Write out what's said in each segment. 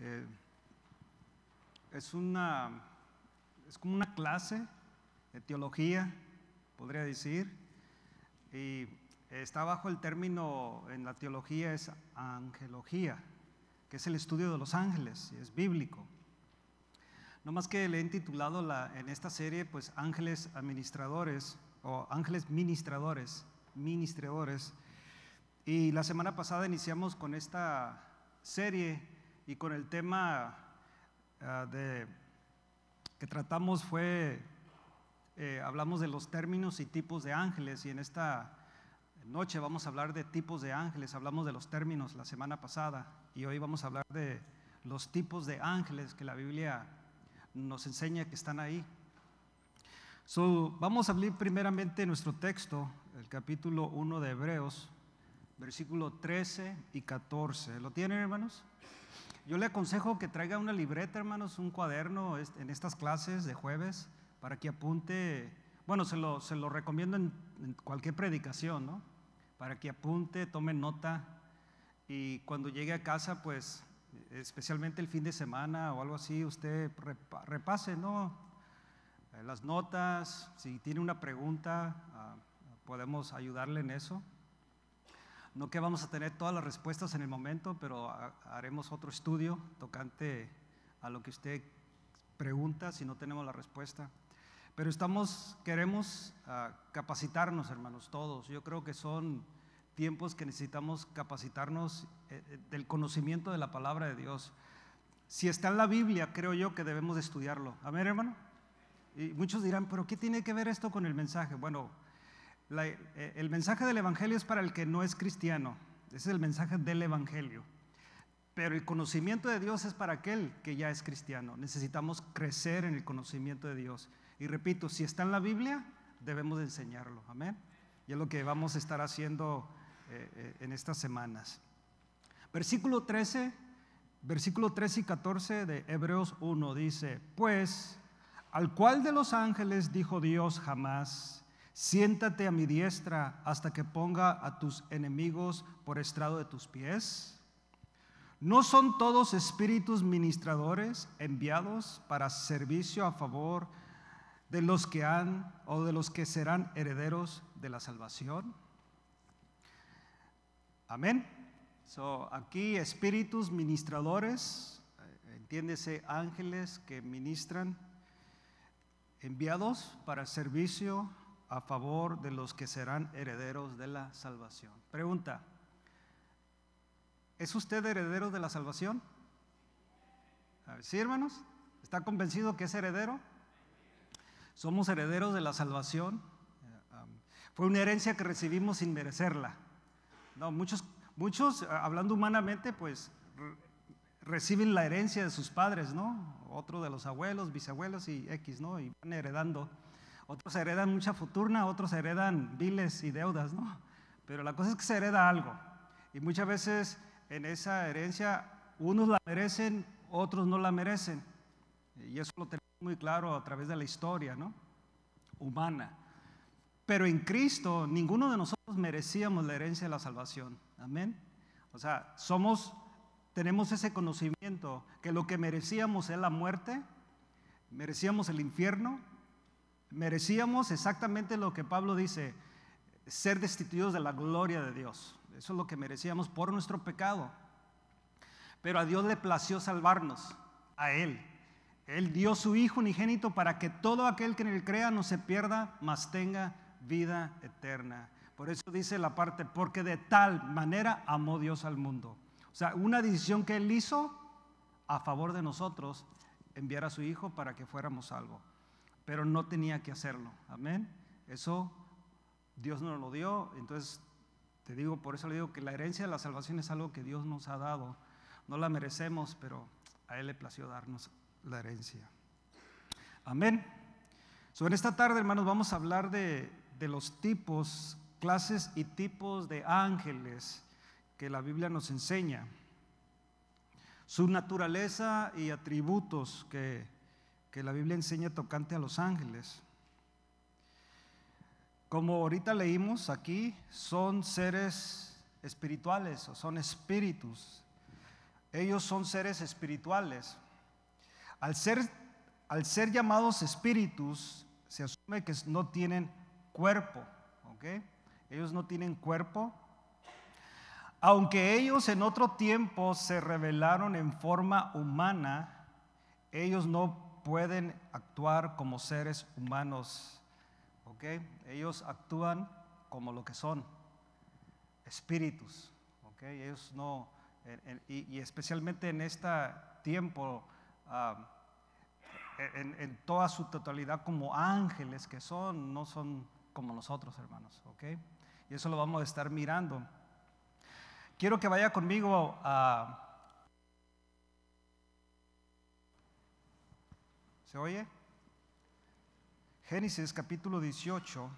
Eh, es como una clase de teología, podría decir, y está bajo el término en la teología es angelología, que es el estudio de los ángeles, y es bíblico. No más que le he titulado en esta serie, pues, ángeles administradores o ángeles ministradores. Y la semana pasada iniciamos con esta serie y con el tema que tratamos hablamos de los términos y tipos de ángeles, y en esta noche vamos a hablar de tipos de ángeles. Hablamos de los términos la semana pasada y hoy vamos a hablar de los tipos de ángeles que la Biblia nos enseña que están ahí. Vamos a abrir primeramente nuestro texto, el capítulo 1 de Hebreos, versículo 13 y 14. ¿Lo tienen, hermanos? Yo le aconsejo que traiga una libreta, hermanos, un cuaderno en estas clases de jueves para que apunte. Bueno, se lo recomiendo en cualquier predicación, ¿no? Para que apunte, tome nota, y cuando llegue a casa, pues, especialmente el fin de semana o algo así, usted repase, ¿no? Las notas. Si tiene una pregunta, podemos ayudarle en eso. No que vamos a tener todas las respuestas en el momento, pero haremos otro estudio tocante a lo que usted pregunta si no tenemos la respuesta. Pero queremos capacitarnos, hermanos, todos. Yo creo que son tiempos que necesitamos capacitarnos del conocimiento de la palabra de Dios. Si está en la Biblia, creo yo que debemos de estudiarlo. Amén, hermano. Y muchos dirán, ¿pero qué tiene que ver esto con el mensaje? Bueno, el mensaje del Evangelio es para el que no es cristiano. Ese es el mensaje del Evangelio. Pero el conocimiento de Dios es para aquel que ya es cristiano. Necesitamos crecer en el conocimiento de Dios. Y repito, si está en la Biblia, debemos de enseñarlo. Amén. Y es lo que vamos a estar haciendo en estas semanas. Versículo 13 y 14 de Hebreos 1 dice: Pues, ¿al cual de los ángeles dijo Dios jamás: siéntate a mi diestra hasta que ponga a tus enemigos por estrado de tus pies? ¿No son todos espíritus ministradores enviados para servicio a favor de los que han o de los que serán herederos de la salvación? Amén. Aquí espíritus ministradores, entiéndese ángeles que ministran, enviados para servicio a favor de los que serán herederos de la salvación. Pregunta: ¿es usted heredero de la salvación? ¿Sí, hermanos? ¿Está convencido que es heredero? Somos herederos de la salvación. Fue una herencia que recibimos sin merecerla. No, muchos, hablando humanamente, pues reciben la herencia de sus padres, ¿no? Otro de los abuelos, bisabuelos y X, ¿no? Y van heredando. Otros heredan mucha fortuna, otros heredan biles y deudas, ¿no? Pero la cosa es que se hereda algo. Y muchas veces en esa herencia unos la merecen, otros no la merecen. Y eso lo tenemos muy claro a través de la historia, ¿no? Humana. Pero en Cristo ninguno de nosotros merecíamos la herencia de la salvación. Amén. O sea, tenemos ese conocimiento que lo que merecíamos es la muerte, merecíamos el infierno, merecíamos exactamente lo que Pablo dice: ser destituidos de la gloria de Dios. Eso es lo que merecíamos por nuestro pecado. Pero a Dios le plació salvarnos, a Él. Él dio su Hijo unigénito para que todo aquel que en Él crea no se pierda, mas tenga vida eterna. Por eso dice la parte: porque de tal manera amó Dios al mundo. O sea, una decisión que Él hizo a favor de nosotros, enviar a su Hijo para que fuéramos salvos. Pero no tenía que hacerlo. Amén. Eso Dios nos lo dio. Entonces por eso le digo que la herencia de la salvación es algo que Dios nos ha dado. No la merecemos, pero a Él le plació darnos la herencia. Amén. En esta tarde, hermanos, vamos a hablar de los tipos, clases y tipos de ángeles que la Biblia nos enseña, su naturaleza y atributos que la Biblia enseña tocante a los ángeles. Como ahorita leímos aquí, son seres espirituales o son espíritus. ellos son seres espirituales. Al ser llamados espíritus, se asume que no tienen cuerpo, ¿ok? Ellos no tienen cuerpo. Aunque ellos en otro tiempo se revelaron en forma humana, ellos no pueden actuar como seres humanos, ¿ok? Ellos actúan como lo que son, espíritus, ¿ok? Ellos no, y especialmente en este tiempo, en toda su totalidad como ángeles que son, no son como nosotros, hermanos, ¿ok? Y eso lo vamos a estar mirando. Quiero que vaya conmigo a... ¿Se oye? Génesis capítulo 18.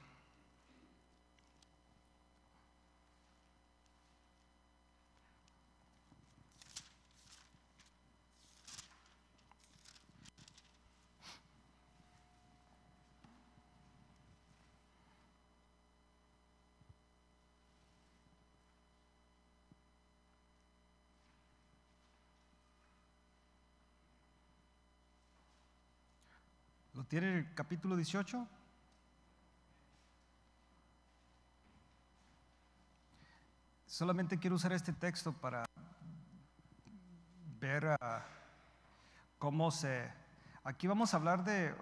¿Lo tiene el capítulo 18? Solamente quiero usar este texto para ver cómo se... Aquí vamos a hablar de...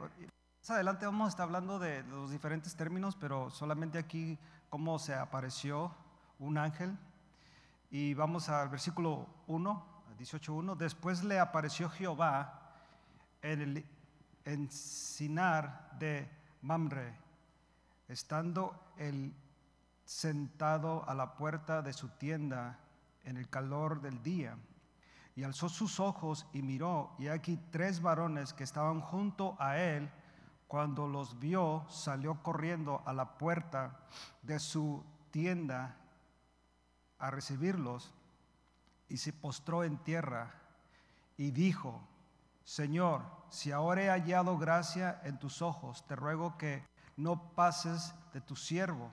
Más adelante vamos a estar hablando de los diferentes términos, pero solamente aquí cómo se apareció un ángel. Y vamos al versículo 1, 18:1. Después le apareció Jehová en el encinar de Mamre, estando él sentado a la puerta de su tienda en el calor del día, y alzó sus ojos y miró, y aquí 3 varones que estaban junto a él. Cuando los vio, salió corriendo a la puerta de su tienda a recibirlos, y se postró en tierra y dijo: Señor, si ahora he hallado gracia en tus ojos, te ruego que no pases de tu siervo.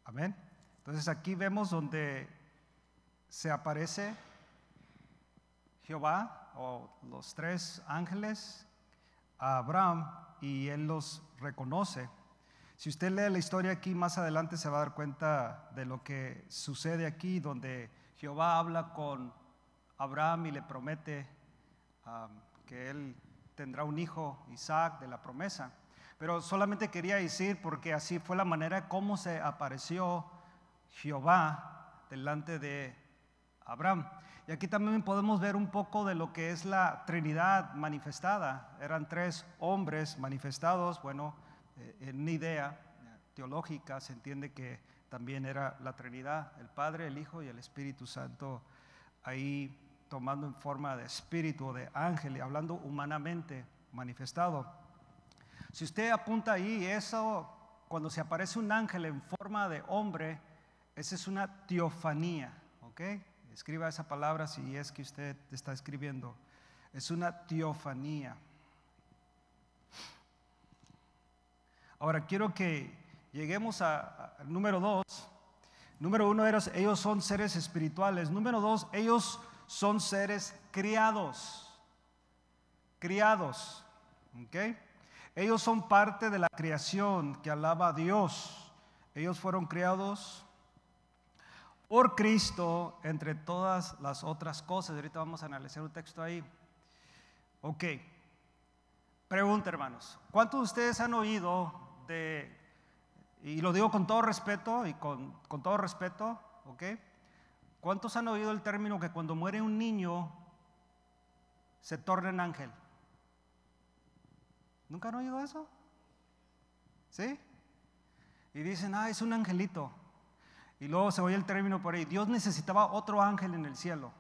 Amén. Entonces aquí vemos donde se aparece Jehová o los 3 ángeles a Abraham y él los reconoce. Si usted lee la historia aquí más adelante se va a dar cuenta de lo que sucede aquí, donde Jehová habla con Abraham y le promete que él tendrá un hijo, Isaac, de la promesa. Pero solamente quería decir, porque así fue la manera como se apareció Jehová delante de Abraham. Y aquí también podemos ver un poco de lo que es la Trinidad manifestada. Eran 3 hombres manifestados. Bueno, en una idea teológica se entiende que también era la Trinidad, el Padre, el Hijo y el Espíritu Santo, ahí tomando en forma de espíritu o de ángel y hablando humanamente manifestado. Si usted apunta ahí, eso, cuando se aparece un ángel en forma de hombre, esa es una teofanía, ¿ok? Escriba esa palabra si es que usted está escribiendo. Es una teofanía. Ahora quiero que lleguemos al número 2. Número 1, ellos son seres espirituales. Número 2, ellos son seres criados. Criados, ¿ok? Ellos son parte de la creación que alaba a Dios. Ellos fueron criados por Cristo entre todas las otras cosas. Ahorita vamos a analizar un texto ahí. Ok. Pregunta, hermanos. ¿Cuántos de ustedes han oído de, y lo digo con todo respeto y con todo respeto, ok? ¿Cuántos han oído el término que cuando muere un niño se torna en ángel? ¿Nunca han oído eso? ¿Sí? Y dicen, es un angelito. Y luego se oye el término por ahí, Dios necesitaba otro ángel en el cielo.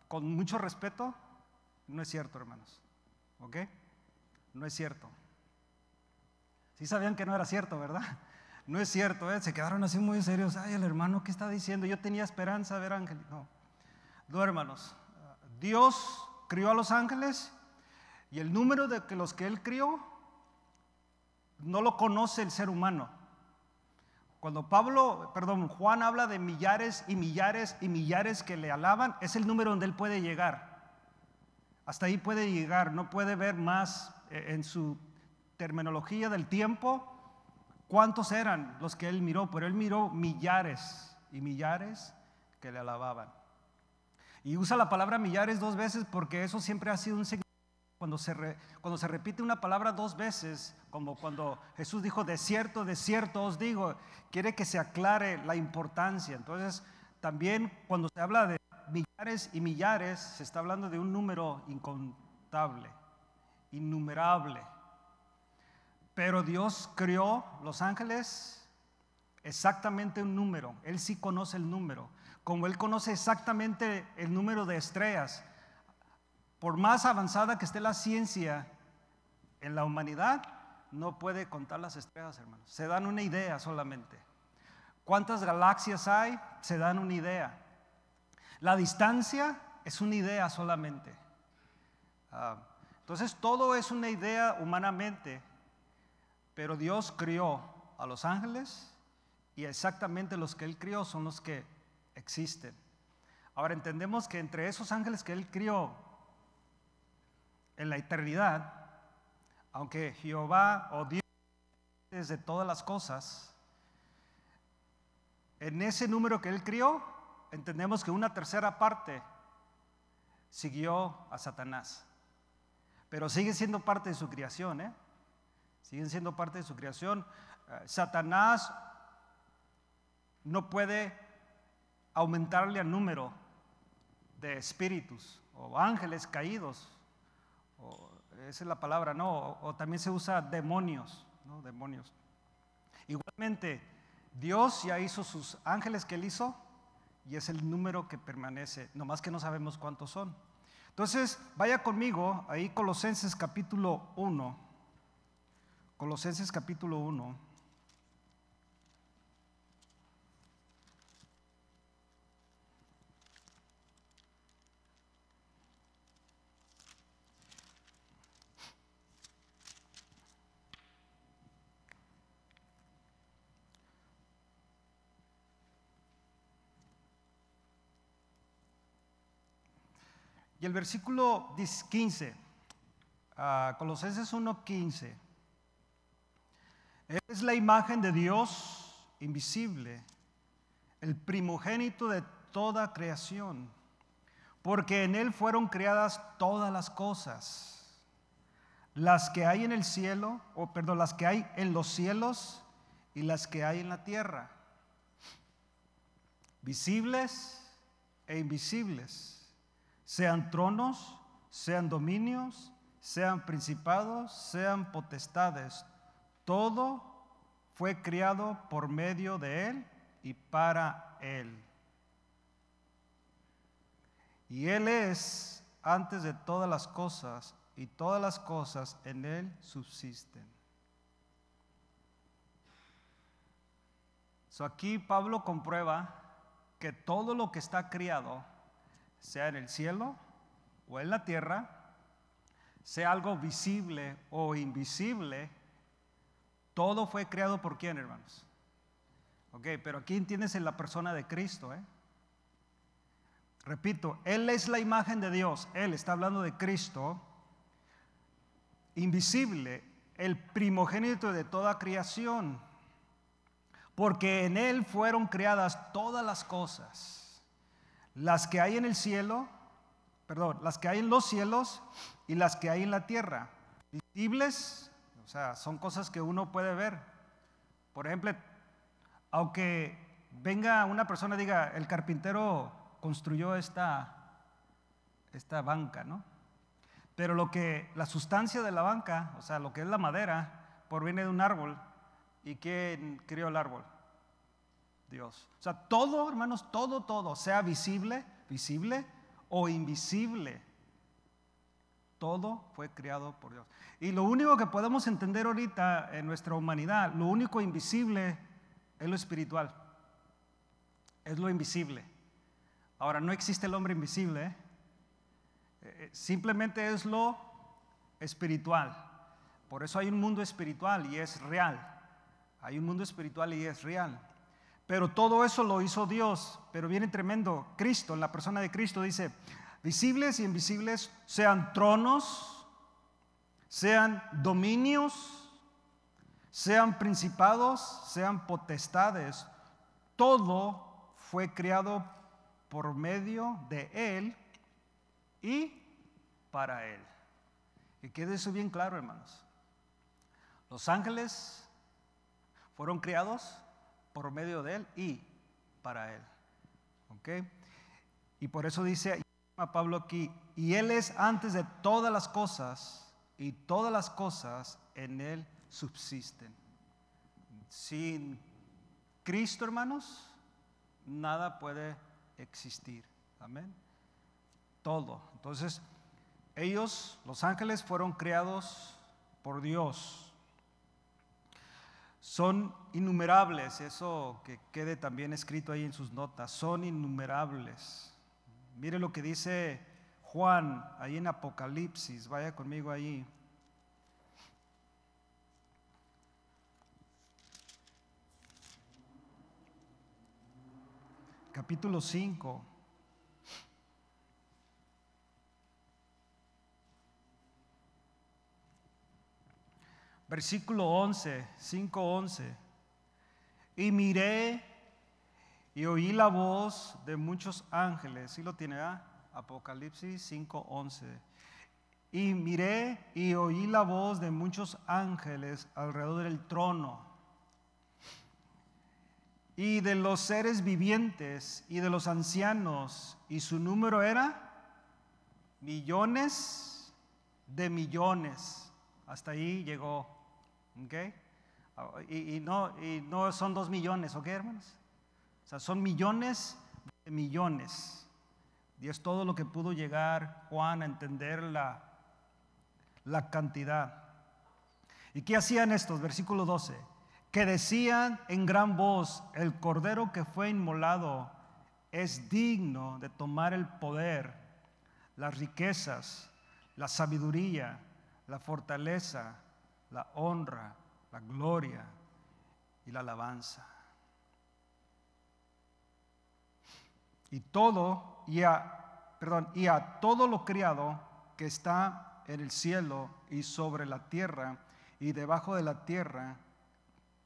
Con mucho respeto, no es cierto, hermanos. ¿Ok? No es cierto. Sí sabían que no era cierto, ¿verdad? No es cierto, se quedaron así muy serios. Ay, el hermano, ¿qué está diciendo? Yo tenía esperanza de ver ángeles. No, hermanos. Dios crió a los ángeles y el número de los que Él crió no lo conoce el ser humano. Cuando Juan habla de millares y millares y millares que le alaban, es el número donde él puede llegar. Hasta ahí puede llegar, no puede ver más en su terminología del tiempo cuántos eran los que él miró, pero él miró millares y millares que le alababan. Y usa la palabra millares 2 veces porque eso siempre ha sido un significado. Cuando se repite una palabra 2 veces, como cuando Jesús dijo, de cierto os digo, quiere que se aclare la importancia. Entonces, también cuando se habla de millares y millares, se está hablando de un número incontable, innumerable. Pero Dios creó los ángeles exactamente un número. Él sí conoce el número. Como Él conoce exactamente el número de estrellas, por más avanzada que esté la ciencia en la humanidad, no puede contar las estrellas, hermanos. Se dan una idea solamente. ¿Cuántas galaxias hay? Se dan una idea. La distancia es una idea solamente. Entonces todo es una idea humanamente, pero Dios crió a los ángeles y exactamente los que Él crió son los que existen. Ahora entendemos que entre esos ángeles que Él crió en la eternidad, aunque Jehová o Dios es de todas las cosas, en ese número que Él crió, entendemos que una tercera parte siguió a Satanás. Pero sigue siendo parte de su creación, siguen siendo parte de su creación. Satanás no puede aumentarle al número de espíritus o ángeles caídos. Esa es la palabra, ¿no? O también se usa demonios, ¿no? Demonios. Igualmente, Dios ya hizo sus ángeles que Él hizo y es el número que permanece, nomás que no sabemos cuántos son. Entonces, vaya conmigo ahí Colosenses capítulo 1. Colosenses capítulo 1. Y el versículo 15, Colosenses 1:15, es la imagen de Dios invisible, el primogénito de toda creación, porque en Él fueron creadas todas las cosas, las que hay en el cielo, las que hay en los cielos y las que hay en la tierra, visibles e invisibles. Sean tronos, sean dominios, sean principados, sean potestades. Todo fue creado por medio de Él y para Él. Y Él es antes de todas las cosas, y todas las cosas en Él subsisten. Aquí Pablo comprueba que todo lo que está creado, sea en el cielo o en la tierra, sea algo visible o invisible, todo fue creado por ¿quién, hermanos? Pero aquí entiendes en la persona de Cristo, Repito, Él es la imagen de Dios. Él está hablando de Cristo, invisible, el primogénito de toda creación, porque en Él fueron creadas todas las cosas. Las que hay en el cielo, las que hay en los cielos y las que hay en la tierra. Visibles, o sea, son cosas que uno puede ver. Por ejemplo, aunque venga una persona y diga, el carpintero construyó esta banca, ¿no? Pero la sustancia de la banca, o sea, lo que es la madera, proviene de un árbol. ¿Y quién crió el árbol? Dios. O sea, todo, hermanos, todo, sea visible o invisible, todo fue creado por Dios. Y lo único que podemos entender ahorita en nuestra humanidad, lo único invisible es lo espiritual, es lo invisible. Ahora, no existe el hombre invisible, simplemente es lo espiritual. Por eso hay un mundo espiritual y es real. Hay un mundo espiritual y es real. pero todo eso lo hizo Dios. Pero viene tremendo, Cristo, en la persona de Cristo dice, visibles y invisibles, sean tronos, sean dominios, sean principados, sean potestades, todo fue creado por medio de Él y para Él. Y quede eso bien claro, hermanos. Los ángeles fueron creados por medio de Él y para Él. ¿Ok? Y por eso dice a Pablo aquí, y Él es antes de todas las cosas, y todas las cosas en Él subsisten. Sin Cristo, hermanos, nada puede existir. Amén. Todo. Entonces, ellos, los ángeles, fueron creados por Dios. Son innumerables, eso que quede también escrito ahí en sus notas, son innumerables. Mire lo que dice Juan ahí en Apocalipsis, vaya conmigo ahí. Capítulo 5. Versículo 11, 5:11. Y miré y oí la voz de muchos ángeles. ¿Sí lo tiene? Apocalipsis 5:11. Y miré y oí la voz de muchos ángeles alrededor del trono, y de los seres vivientes y de los ancianos, y su número era millones de millones. Hasta ahí llegó. ¿Okay? Y no son 2 millones, ¿ok, hermanos? O sea, son millones de millones. Y es todo lo que pudo llegar Juan a entender la cantidad. ¿Y qué hacían estos? Versículo 12. Que decían en gran voz, el cordero que fue inmolado es digno de tomar el poder, las riquezas, la sabiduría, la fortaleza, la honra, la gloria y la alabanza. Y a todo lo criado que está en el cielo y sobre la tierra y debajo de la tierra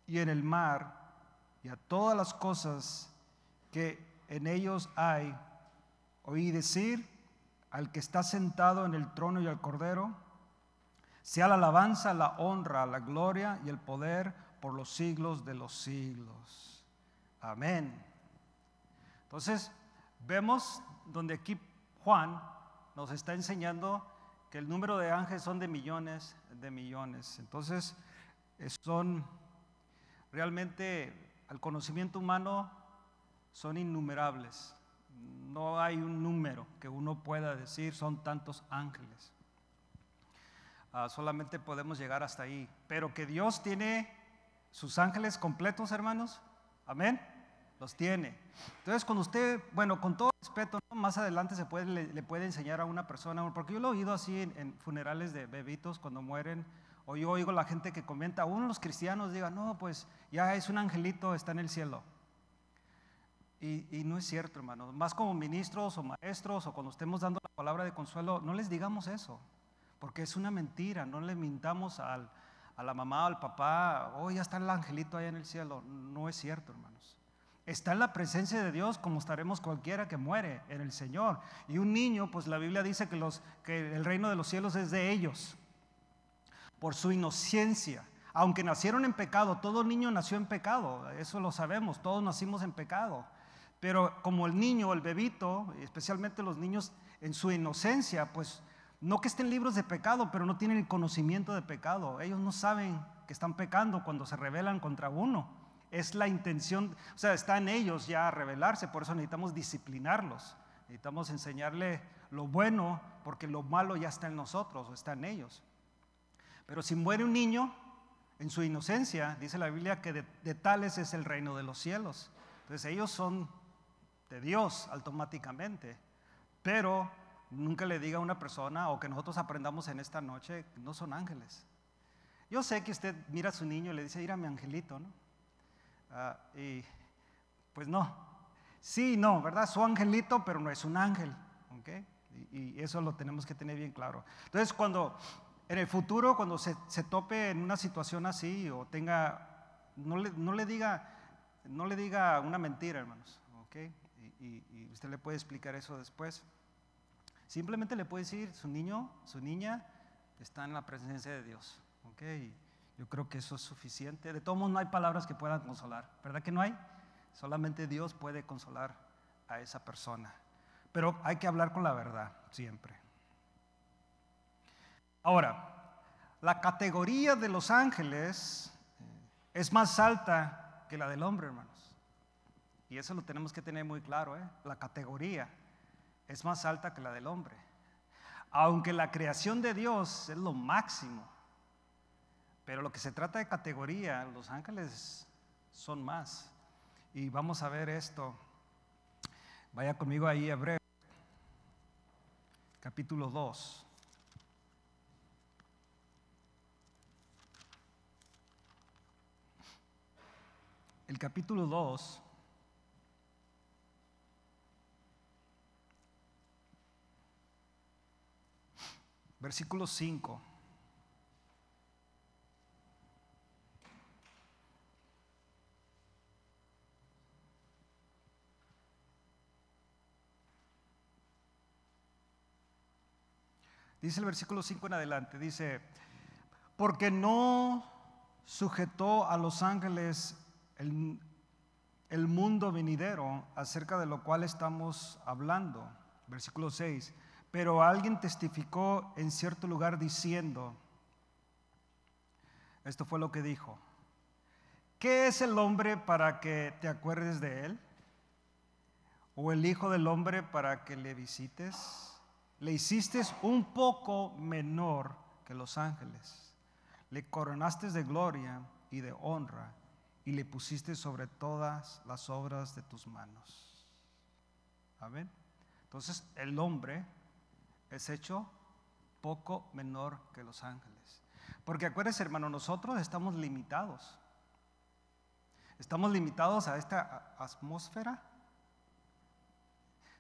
y en el mar, y a todas las cosas que en ellos hay, oí decir al que está sentado en el trono y al cordero, sea la alabanza, la honra, la gloria y el poder por los siglos de los siglos. Amén. Entonces, vemos donde aquí Juan nos está enseñando que el número de ángeles son de millones de millones. Entonces, son realmente, al conocimiento humano, son innumerables. No hay un número que uno pueda decir son tantos ángeles. Solamente podemos llegar hasta ahí. Pero que Dios tiene sus ángeles completos, hermanos. Amén. Los tiene. Entonces, cuando usted, bueno, con todo respeto, ¿no? Más adelante le puede enseñar a una persona, porque yo lo he oído así en funerales de bebitos cuando mueren, o yo oigo la gente que comenta, uno de los cristianos diga, no, pues ya es un angelito, está en el cielo. Y no es cierto, hermanos. Más como ministros o maestros, o cuando estemos dando la palabra de consuelo, no les digamos eso. Porque es una mentira, no le mintamos a la mamá o al papá, oh, ya está el angelito allá en el cielo. No es cierto, hermanos. Está en la presencia de Dios como estaremos cualquiera que muere en el Señor. Y un niño, pues la Biblia dice que el reino de los cielos es de ellos, por su inocencia. Aunque nacieron en pecado, todo niño nació en pecado, eso lo sabemos, todos nacimos en pecado. Pero como el niño, el bebito, especialmente los niños en su inocencia, pues no que estén libres de pecado, pero no tienen el conocimiento de pecado. Ellos no saben que están pecando cuando se rebelan contra uno. Es la intención, o sea, está en ellos ya rebelarse, por eso necesitamos disciplinarlos. Necesitamos enseñarle lo bueno, porque lo malo ya está en nosotros o está en ellos. Pero si muere un niño en su inocencia, dice la Biblia que de tales es el reino de los cielos. Entonces ellos son de Dios automáticamente, pero nunca le diga a una persona, o que nosotros aprendamos en esta noche, no son ángeles. Yo sé que usted mira a su niño y le dice, mira mi angelito, ¿no? Pues no. Sí, no, ¿verdad? Su angelito, pero no es un ángel. ¿Ok? Y eso lo tenemos que tener bien claro. Entonces, cuando en el futuro, cuando se tope en una situación así o tenga, no le diga una mentira, hermanos. ¿Ok? Y usted le puede explicar eso después. Simplemente le puede decir, su niño, su niña está en la presencia de Dios. ¿Ok? Yo creo que eso es suficiente. De todos modos, no hay palabras que puedan consolar, ¿verdad que no hay? Solamente Dios puede consolar a esa persona. Pero hay que hablar con la verdad siempre. Ahora, la categoría de los ángeles es más alta que la del hombre, hermanos. Y eso lo tenemos que tener muy claro, ¿eh? La categoría es más alta que la del hombre. Aunque la creación de Dios es lo máximo, pero lo que se trata de categoría, los ángeles son más. Y vamos a ver esto. Vaya conmigo ahí, Hebreos, capítulo 2. El capítulo 2, versículo 5. Dice el versículo 5 en adelante, dice, porque no sujetó a los ángeles el mundo venidero acerca de lo cual estamos hablando. Versículo 6, pero alguien testificó en cierto lugar diciendo, esto fue lo que dijo, ¿qué es el hombre para que te acuerdes de él? ¿O el hijo del hombre para que le visites? Le hiciste un poco menor que los ángeles, le coronaste de gloria y de honra y le pusiste sobre todas las obras de tus manos. Amén. Entonces el hombre es hecho poco menor que los ángeles. Porque acuérdense, hermano, nosotros estamos limitados. Estamos limitados a esta atmósfera.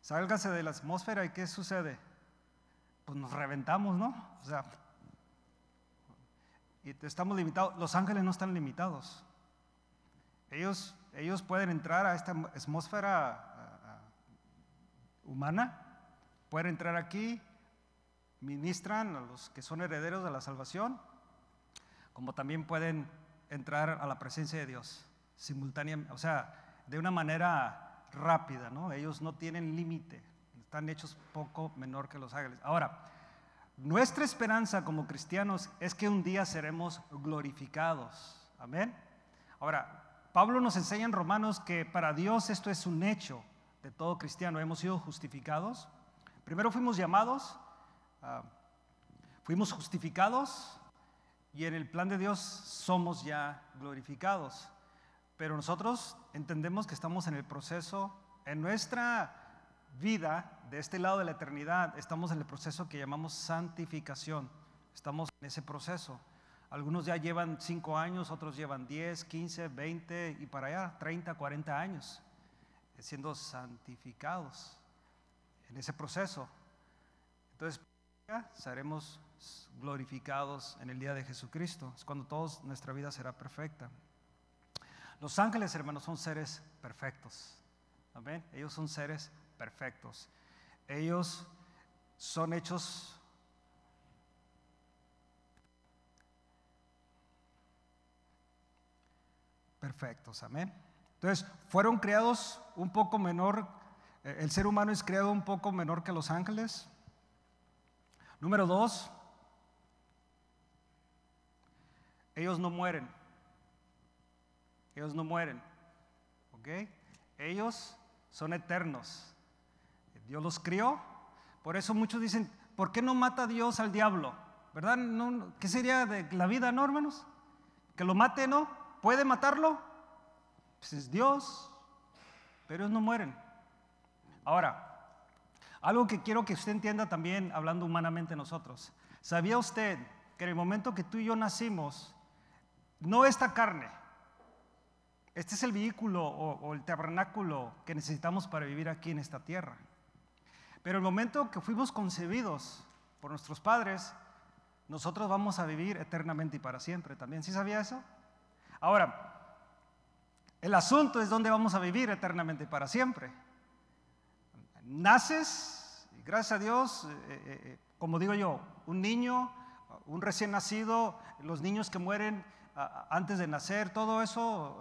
Sálgase de la atmósfera y ¿qué sucede? Pues nos reventamos, ¿no? O sea, y estamos limitados. Los ángeles no están limitados. Ellos pueden entrar a esta atmósfera humana, pueden entrar aquí, ministran a los que son herederos de la salvación, como también pueden entrar a la presencia de Dios simultáneamente, o sea, de una manera rápida, ¿no? Ellos no tienen límite. Están hechos poco menor que los ángeles. Ahora, nuestra esperanza como cristianos es que un día seremos glorificados. Amén. Ahora, Pablo nos enseña en Romanos que para Dios esto es un hecho de todo cristiano. Hemos sido justificados. Primero fuimos llamados, fuimos justificados y en el plan de Dios somos ya glorificados. Pero nosotros entendemos que estamos en el proceso, en nuestra vida, de este lado de la eternidad, estamos en el proceso que llamamos santificación. Estamos en ese proceso. Algunos ya llevan 5 años, otros llevan 10, 15, 20 y para allá 30, 40 años siendo santificados en ese proceso. Entonces ya seremos glorificados en el día de Jesucristo. Es cuando toda nuestra vida será perfecta. Los ángeles, hermanos, son seres perfectos. Amén. Ellos son seres perfectos. Ellos son hechos perfectos. Amén. Entonces, fueron creados un poco menor. El ser humano es creado un poco menor que los ángeles. Número 2, ellos no mueren. Ellos no mueren. ¿Ok? Ellos son eternos. Dios los crió. Por eso muchos dicen, ¿por qué no mata Dios al diablo? ¿Verdad? No, ¿qué sería de la vida, no, hermanos? Que lo mate, ¿no? ¿Puede matarlo? Pues es Dios. Pero ellos no mueren. Ahora, algo que quiero que usted entienda también, hablando humanamente nosotros. ¿Sabía usted que en el momento que tú y yo nacimos, no esta carne, Este es el vehículo o el tabernáculo que necesitamos para vivir aquí en esta tierra. Pero el momento que fuimos concebidos por nuestros padres, nosotros vamos a vivir eternamente y para siempre también. ¿Sí sabía eso? Ahora, el asunto es dónde vamos a vivir eternamente y para siempre. Naces, y gracias a Dios, como digo yo, un niño, un recién nacido, los niños que mueren antes de nacer, todo eso,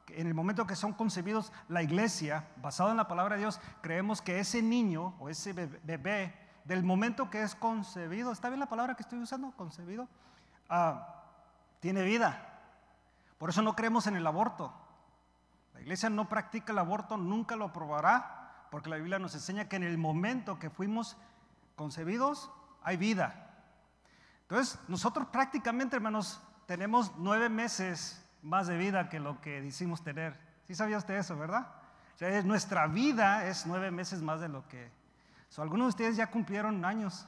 en el momento que son concebidos, la iglesia, basada en la palabra de Dios, creemos que ese niño o ese bebé, del momento que es concebido, ¿está bien la palabra que estoy usando? Concebido, tiene vida. Por eso no creemos en el aborto. La iglesia no practica el aborto, nunca lo aprobará, porque la Biblia nos enseña que en el momento que fuimos concebidos hay vida. Entonces, nosotros prácticamente, hermanos, tenemos 9 meses más de vida que lo que decimos tener. ¿Sí sabía usted eso, verdad? O sea, nuestra vida es 9 meses más de lo que... algunos de ustedes ya cumplieron años,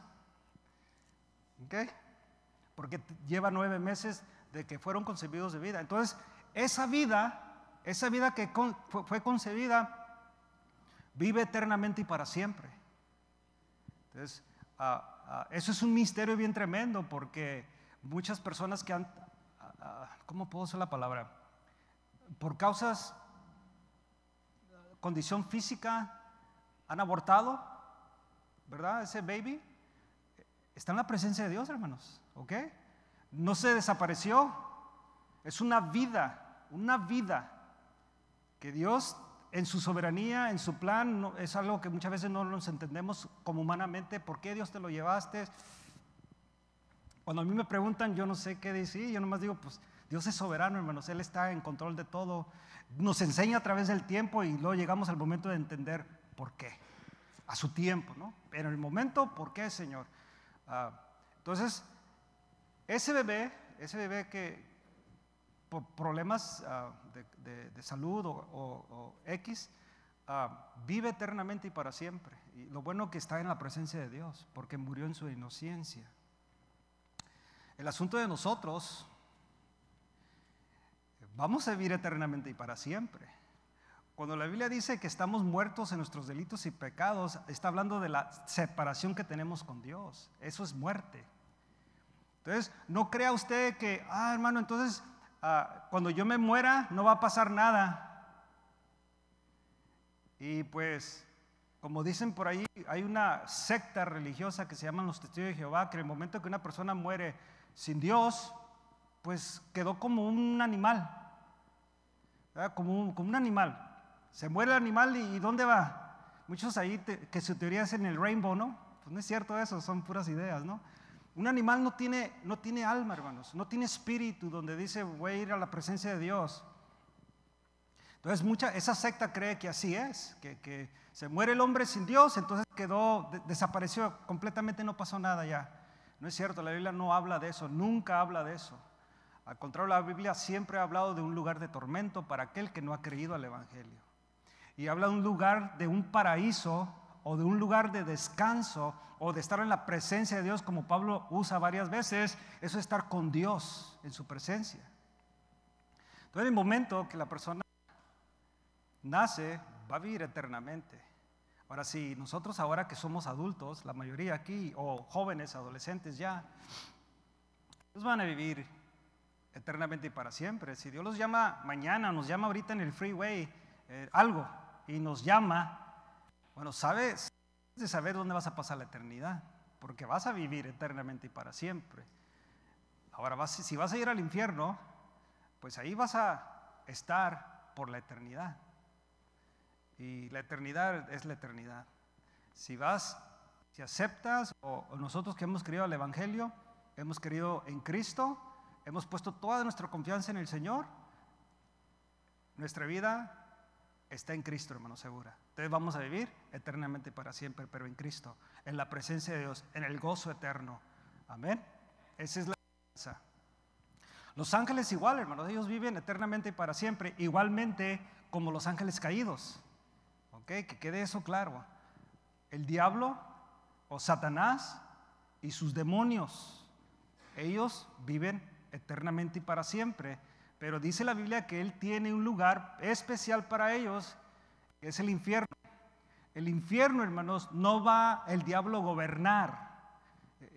¿ok? Porque lleva 9 meses de que fueron concebidos de vida. Entonces, esa vida que fue concebida, vive eternamente y para siempre. Entonces, eso es un misterio bien tremendo, porque muchas personas que han, ¿cómo puedo usar la palabra? Por causas, condición física, han abortado, ¿verdad? Ese baby está en la presencia de Dios, hermanos, ¿ok? No se desapareció, es una vida que Dios en su soberanía, en su plan, es algo que muchas veces no nos entendemos como humanamente. ¿Por qué Dios te lo llevaste? Cuando a mí me preguntan, yo no sé qué decir, yo nomás digo, pues Dios es soberano, hermanos, Él está en control de todo, nos enseña a través del tiempo y luego llegamos al momento de entender por qué, a su tiempo, ¿no? Pero en el momento, ¿por qué, Señor? Entonces, ese bebé que por problemas de salud o X, vive eternamente y para siempre. Y lo bueno que está en la presencia de Dios, porque murió en su inocencia. El asunto de nosotros, vamos a vivir eternamente y para siempre. Cuando la Biblia dice que estamos muertos en nuestros delitos y pecados, está hablando de la separación que tenemos con Dios. Eso es muerte. Entonces, no crea usted que, hermano, entonces cuando yo me muera no va a pasar nada. Y pues, como dicen por ahí, hay una secta religiosa que se llaman los Testigos de Jehová, que en el momento que una persona muere sin Dios, pues quedó como un animal, ¿verdad? Como un animal. Se muere el animal y ¿dónde va? Muchos ahí que su teoría es en el rainbow, ¿no? Pues no es cierto eso, son puras ideas, ¿no? Un animal no tiene alma, hermanos, no tiene espíritu donde dice voy a ir a la presencia de Dios. Entonces esa secta cree que así es, que se muere el hombre sin Dios, entonces desapareció completamente, no pasó nada ya. No es cierto, la Biblia no habla de eso, nunca habla de eso. Al contrario, la Biblia siempre ha hablado de un lugar de tormento para aquel que no ha creído al Evangelio. Y habla de un lugar, de un paraíso, o de un lugar de descanso, o de estar en la presencia de Dios, como Pablo usa varias veces. Eso es estar con Dios en su presencia. Entonces, en el momento que la persona nace, va a vivir eternamente. Ahora, si nosotros ahora que somos adultos, la mayoría aquí, o jóvenes, adolescentes ya, pues van a vivir eternamente y para siempre. Si Dios los llama mañana, nos llama ahorita en el freeway, algo, y nos llama, bueno, sabes de saber dónde vas a pasar la eternidad, porque vas a vivir eternamente y para siempre. Ahora, si vas a ir al infierno, pues ahí vas a estar por la eternidad. Y la eternidad es la eternidad. Si aceptas, o nosotros que hemos creído al Evangelio, hemos creído en Cristo, hemos puesto toda nuestra confianza en el Señor, nuestra vida está en Cristo, hermano, segura. Entonces vamos a vivir eternamente para siempre, pero en Cristo, en la presencia de Dios, en el gozo eterno. Amén. Esa es la esperanza. Los ángeles igual, hermanos, ellos viven eternamente y para siempre, igualmente como los ángeles caídos. ¿Ok? Que quede eso claro. El diablo o Satanás y sus demonios, ellos viven eternamente y para siempre, pero dice la Biblia que Él tiene un lugar especial para ellos, que es el infierno. El infierno, hermanos, no va el diablo a gobernar.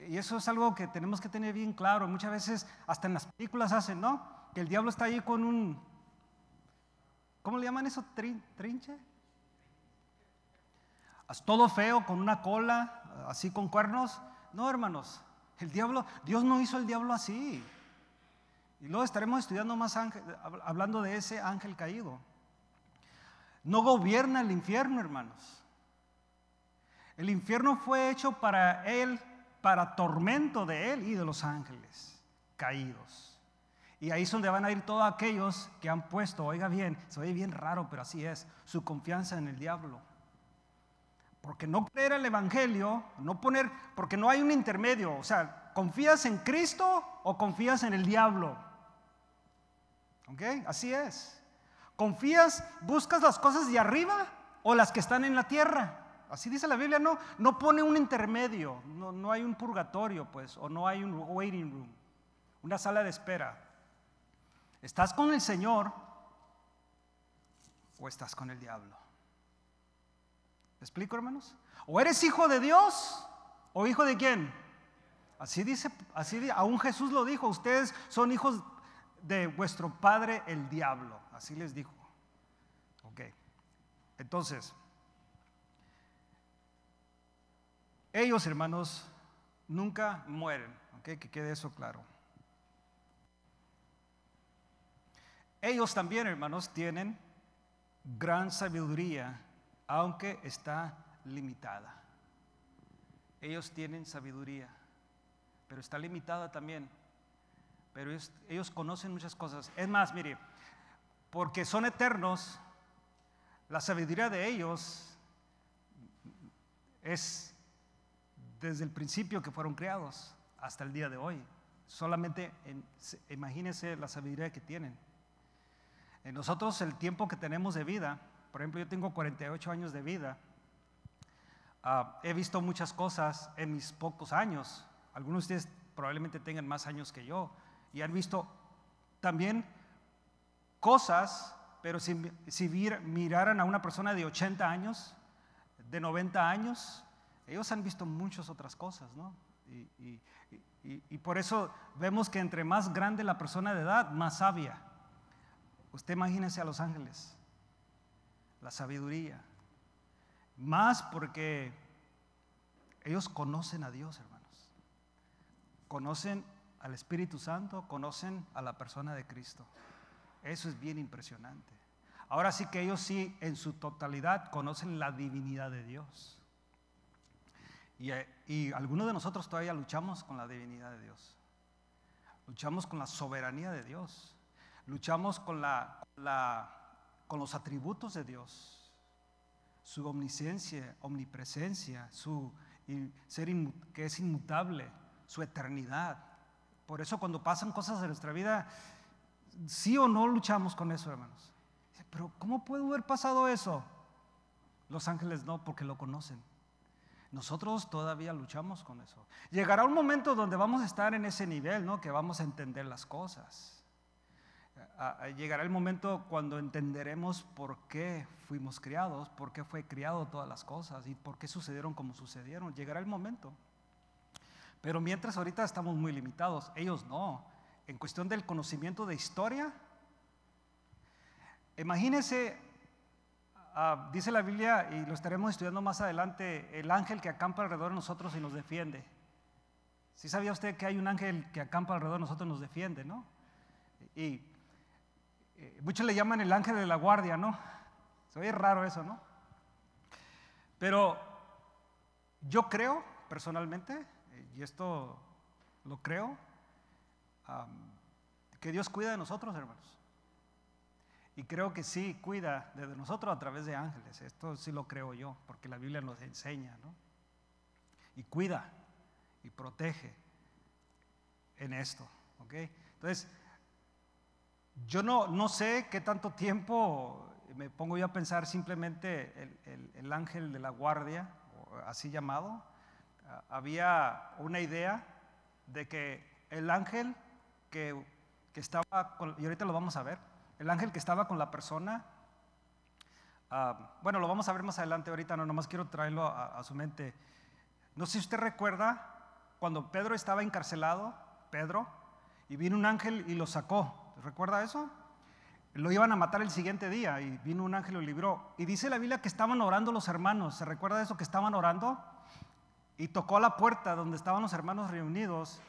Y eso es algo que tenemos que tener bien claro. Muchas veces, hasta en las películas hacen, ¿no? Que el diablo está ahí con un, ¿cómo le llaman eso? ¿Trinche? Todo feo, con una cola, así con cuernos. No, hermanos, el diablo, Dios no hizo el diablo así. Y luego estaremos estudiando más hablando de ese ángel caído. No gobierna el infierno, hermanos. El infierno fue hecho para él, para tormento de él y de los ángeles caídos. Y ahí es donde van a ir todos aquellos que han puesto, oiga bien, se oye bien raro, pero así es, su confianza en el diablo. Porque no creer el evangelio, porque no hay un intermedio. O sea, ¿confías en Cristo o confías en el diablo? ¿Ok? Así es. ¿Buscas las cosas de arriba o las que están en la tierra? Así dice la Biblia, no pone un intermedio, no hay un purgatorio, pues, o no hay un waiting room, una sala de espera. ¿Estás con el Señor o estás con el diablo? ¿Me explico, hermanos? ¿O eres hijo de Dios o hijo de quién? Así dice, aún Jesús lo dijo, ustedes son hijos de vuestro padre el diablo, así les dijo. Ok, entonces, ellos, hermanos, nunca mueren, okay, que quede eso claro. Ellos también, hermanos, tienen gran sabiduría, aunque está limitada. Ellos tienen sabiduría, pero está limitada también. Pero ellos conocen muchas cosas. Es más, mire, porque son eternos, la sabiduría de ellos es desde el principio que fueron creados hasta el día de hoy. Solamente imagínense la sabiduría que tienen. En nosotros el tiempo que tenemos de vida, por ejemplo, yo tengo 48 años de vida, he visto muchas cosas en mis pocos años. Algunos de ustedes probablemente tengan más años que yo y han visto también cosas, pero si miraran a una persona de 80 años, de 90 años, ellos han visto muchas otras cosas, ¿no? Y por eso vemos que entre más grande la persona de edad, más sabia. Usted imagínese a los ángeles, la sabiduría, más porque ellos conocen a Dios, hermanos. Conocen al Espíritu Santo, conocen a la persona de Cristo. Eso es bien impresionante. Ahora sí que ellos sí, en su totalidad, conocen la divinidad de Dios. Y algunos de nosotros todavía luchamos con la divinidad de Dios. Luchamos con la soberanía de Dios. Luchamos con los atributos de Dios. Su omnisciencia, omnipresencia, su ser que es inmutable, su eternidad. Por eso cuando pasan cosas en nuestra vida, sí o no luchamos con eso, hermanos. Pero ¿cómo puede haber pasado eso? Los ángeles no, porque lo conocen. Nosotros todavía luchamos con eso. Llegará un momento donde vamos a estar en ese nivel, ¿no? Que vamos a entender las cosas. Llegará el momento cuando entenderemos por qué fuimos criados, por qué fue criado todas las cosas y por qué sucedieron como sucedieron. Llegará el momento. Pero mientras ahorita estamos muy limitados, ellos no. En cuestión del conocimiento de historia, imagínense, dice la Biblia, y lo estaremos estudiando más adelante, el ángel que acampa alrededor de nosotros y nos defiende. ¿Sí sabía usted que hay un ángel que acampa alrededor de nosotros y nos defiende, no? Y muchos le llaman el ángel de la guardia, ¿no? Se oye raro eso, ¿no? Pero yo creo, personalmente, y esto lo creo, que Dios cuida de nosotros, hermanos. Y creo que sí cuida de nosotros a través de ángeles. Esto sí lo creo yo, porque la Biblia nos enseña, ¿no? Y cuida y protege en esto, ¿ok? Entonces, yo no sé qué tanto tiempo me pongo yo a pensar simplemente el ángel de la guardia, así llamado. Había una idea de que el ángel que que estaba y ahorita lo vamos a ver, el ángel que estaba con la persona, bueno, lo vamos a ver más adelante, ahorita no, nomás quiero traerlo a su mente. No sé si usted recuerda cuando Pedro estaba encarcelado, y vino un ángel y lo sacó. ¿Recuerda eso? Lo iban a matar el siguiente día y vino un ángel y lo libró. Y dice la Biblia que estaban orando los hermanos. ¿Se recuerda de eso? Que estaban orando y tocó a la puerta donde estaban los hermanos reunidos.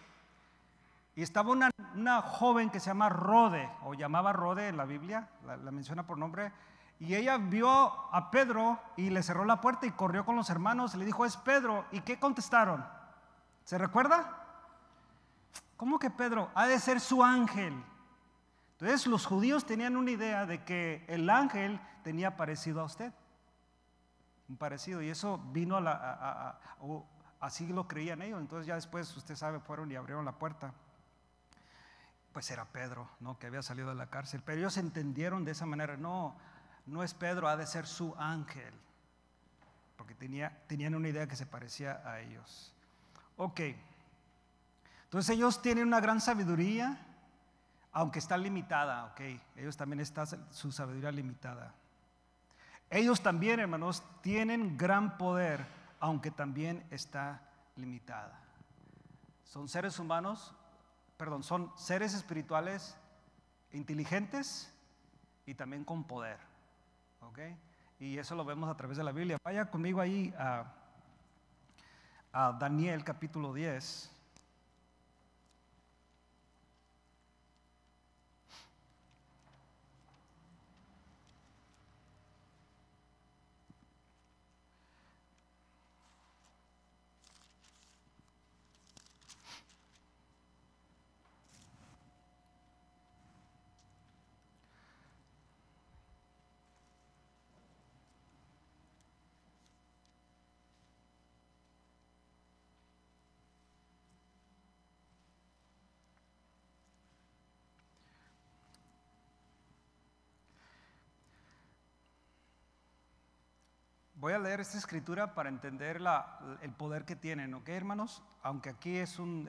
Y estaba una joven que se llama Rode, o llamaba Rode en la Biblia, la menciona por nombre. Y ella vio a Pedro y le cerró la puerta y corrió con los hermanos y le dijo: es Pedro. ¿Y qué contestaron? ¿Se recuerda? ¿Cómo que Pedro? Ha de ser su ángel. Entonces los judíos tenían una idea de que el ángel tenía parecido a usted. Un parecido. Y eso vino así lo creían ellos. Entonces ya después, usted sabe, fueron y abrieron la puerta. Pues era Pedro, ¿no? Que había salido de la cárcel. Pero ellos entendieron de esa manera: no es Pedro, ha de ser su ángel. Porque tenían una idea que se parecía a ellos. Ok. Entonces ellos tienen una gran sabiduría, aunque está limitada, ok. Ellos también está su sabiduría limitada. Ellos también, hermanos, tienen gran poder, aunque también está limitada. Son seres humanos, son seres espirituales inteligentes y también con poder, ok. Y eso lo vemos a través de la Biblia. Vaya conmigo ahí a Daniel capítulo 10. Voy a leer esta escritura para entender el poder que tienen, ¿ok, hermanos? Aunque aquí es un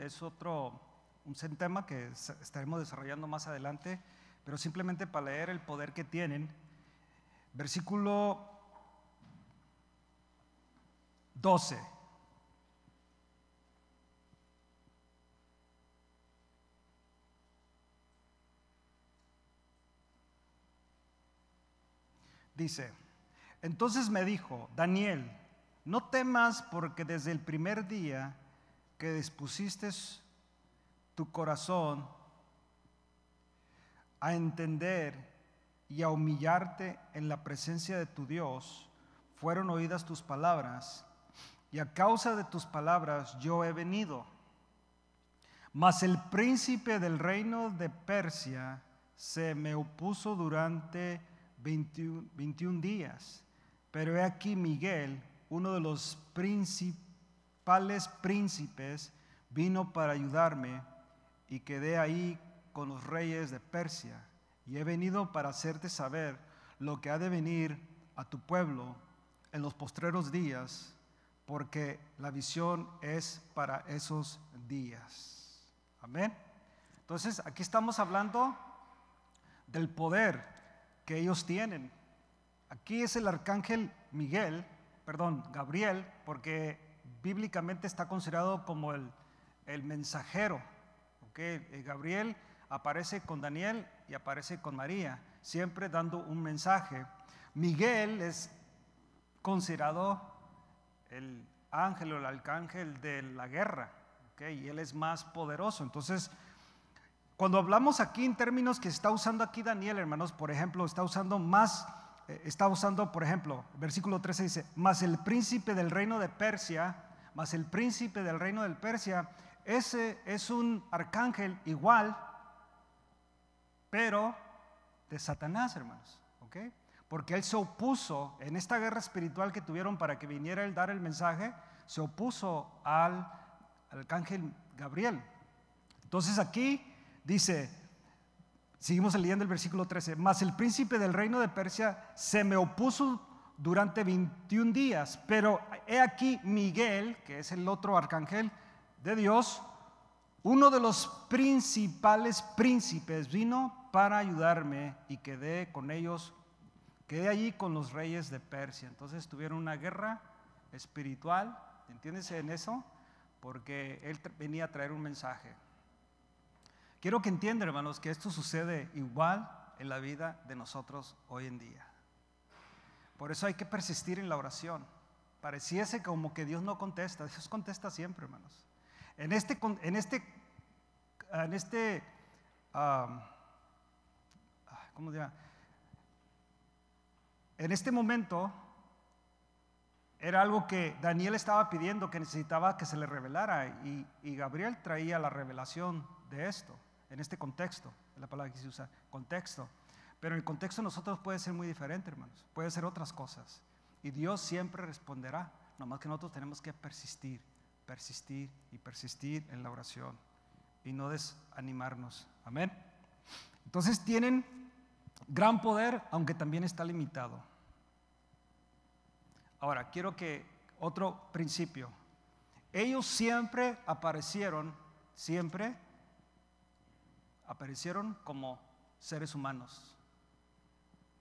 tema que estaremos desarrollando más adelante, pero simplemente para leer el poder que tienen. Versículo 12. Dice: entonces me dijo: Daniel, no temas, porque desde el primer día que dispusiste tu corazón a entender y a humillarte en la presencia de tu Dios, fueron oídas tus palabras, y a causa de tus palabras yo he venido. Mas el príncipe del reino de Persia se me opuso durante 21 días. Pero he aquí Miguel, uno de los principales príncipes, vino para ayudarme, y quedé ahí con los reyes de Persia. Y he venido para hacerte saber lo que ha de venir a tu pueblo en los postreros días, porque la visión es para esos días. Amén. Entonces aquí estamos hablando del poder que ellos tienen. Aquí es el arcángel Gabriel, porque bíblicamente está considerado como el mensajero. ¿Okay? Gabriel aparece con Daniel y aparece con María, siempre dando un mensaje. Miguel es considerado el ángel o el arcángel de la guerra, ¿okay? Y él es más poderoso. Entonces, cuando hablamos aquí en términos que está usando aquí Daniel, hermanos, por ejemplo, está usando, por ejemplo, versículo 13 dice: mas el príncipe del reino de Persia, ese es un arcángel igual, pero de Satanás, hermanos, ¿ok? Porque él se opuso en esta guerra espiritual que tuvieron para que viniera él dar el mensaje, se opuso al arcángel Gabriel. Entonces aquí dice, seguimos leyendo el versículo 13: mas el príncipe del reino de Persia se me opuso durante 21 días, pero he aquí Miguel, que es el otro arcángel de Dios, Uno de los principales príncipes vino para ayudarme y quedé allí con los reyes de Persia. Entonces tuvieron una guerra espiritual, ¿entiendes en eso? Porque él venía a traer un mensaje. Quiero que entiendan, hermanos, que esto sucede igual en la vida de nosotros hoy en día. Por eso hay que persistir en la oración. Pareciese como que Dios no contesta. Dios contesta siempre, hermanos. ¿Cómo dirá? En este momento era algo que Daniel estaba pidiendo, que necesitaba que se le revelara, y Gabriel traía la revelación de esto, en este contexto, es la palabra que se usa, contexto. Pero el contexto de nosotros puede ser muy diferente, hermanos, puede ser otras cosas, y Dios siempre responderá, nomás que nosotros tenemos que persistir y persistir en la oración, y no desanimarnos, amén. Entonces tienen gran poder, aunque también está limitado. Ahora, quiero que otro principio. Ellos siempre aparecieron como seres humanos.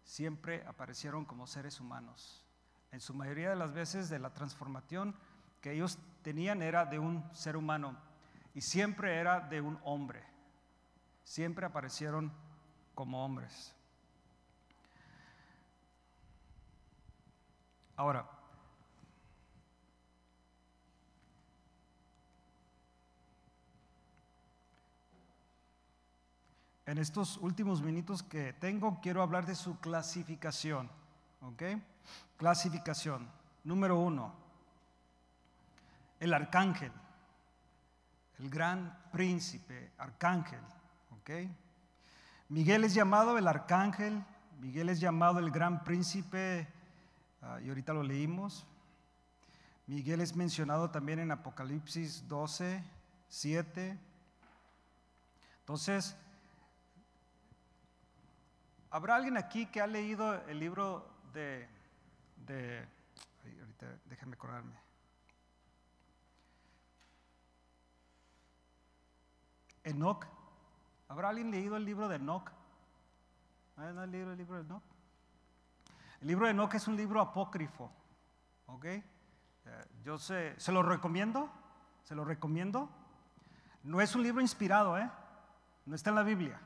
Siempre aparecieron como seres humanos. En su mayoría de las veces de la transformación que ellos tenían era de un ser humano y siempre era de un hombre. Siempre aparecieron como hombres. Ahora, en estos últimos minutos que tengo, quiero hablar de su clasificación. ¿Ok? Clasificación. Número 1. El arcángel. El gran príncipe, arcángel. ¿Ok? Miguel es llamado el arcángel. Miguel es llamado el gran príncipe. Y ahorita lo leímos. Miguel es mencionado también en Apocalipsis 12, 7. Entonces, ¿habrá alguien aquí que ha leído el libro ahorita déjame acordarme? Enoc. ¿Habrá alguien leído el libro de Enoc? ¿No ha leído el libro de Enoc? El libro de Enoc es un libro apócrifo, ¿ok? Yo se lo recomiendo, No es un libro inspirado, no está en la Biblia,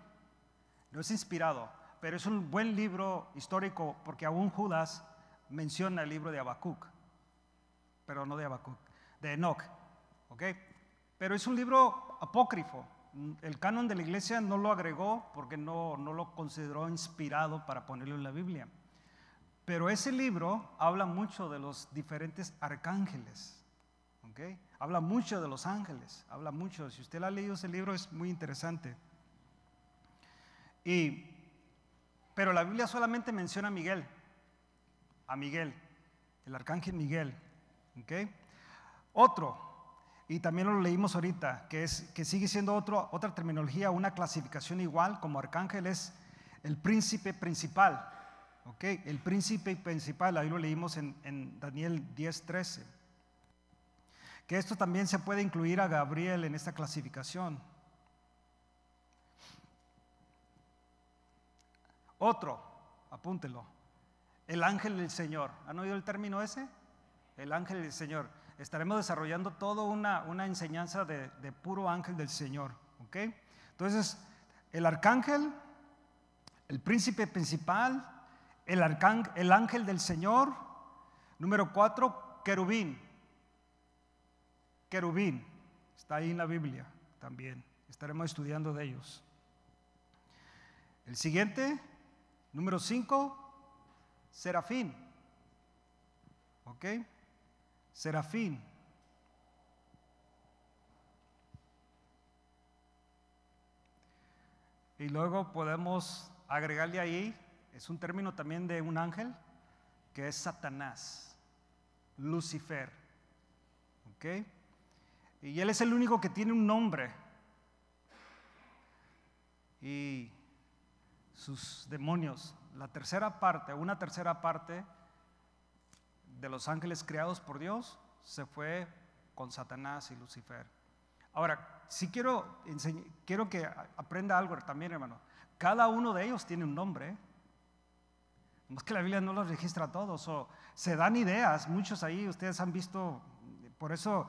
no es inspirado, pero es un buen libro histórico porque aún Judas menciona el libro de Habacuc, pero no de Habacuc, de Enoc, ¿ok? Pero es un libro apócrifo. El canon de la iglesia no lo agregó porque no lo consideró inspirado para ponerlo en la Biblia. Pero ese libro habla mucho de los diferentes arcángeles, ¿okay? Habla mucho de los ángeles, habla mucho. Si usted ha leído ese libro es muy interesante. Pero la Biblia solamente menciona a Miguel, el arcángel Miguel, ¿okay? Otro, y también lo leímos ahorita, que sigue siendo otra terminología, una clasificación igual como arcángel, es el príncipe principal. Okay, el príncipe principal, ahí lo leímos en Daniel 10:13. Que esto también se puede incluir a Gabriel en esta clasificación. Otro, apúntelo, el ángel del Señor. ¿Han oído el término ese? El ángel del Señor. Estaremos desarrollando toda una enseñanza de puro ángel del Señor. ¿Okay? Entonces, el arcángel, el príncipe principal, el ángel del Señor. Número 4, querubín. Querubín, está ahí en la Biblia también. Estaremos estudiando de ellos. El siguiente, número 5, serafín. ¿Ok? Serafín. Y luego podemos agregarle ahí, es un término también de un ángel, que es Satanás, Lucifer. ¿Ok? Y él es el único que tiene un nombre. Y sus demonios, una tercera parte de los ángeles creados por Dios se fue con Satanás y Lucifer. Ahora, sí quiero que aprenda algo también, hermano. Cada uno de ellos tiene un nombre, ¿eh? No es que la Biblia no los registra a todos, o se dan ideas, muchos ahí ustedes han visto, por eso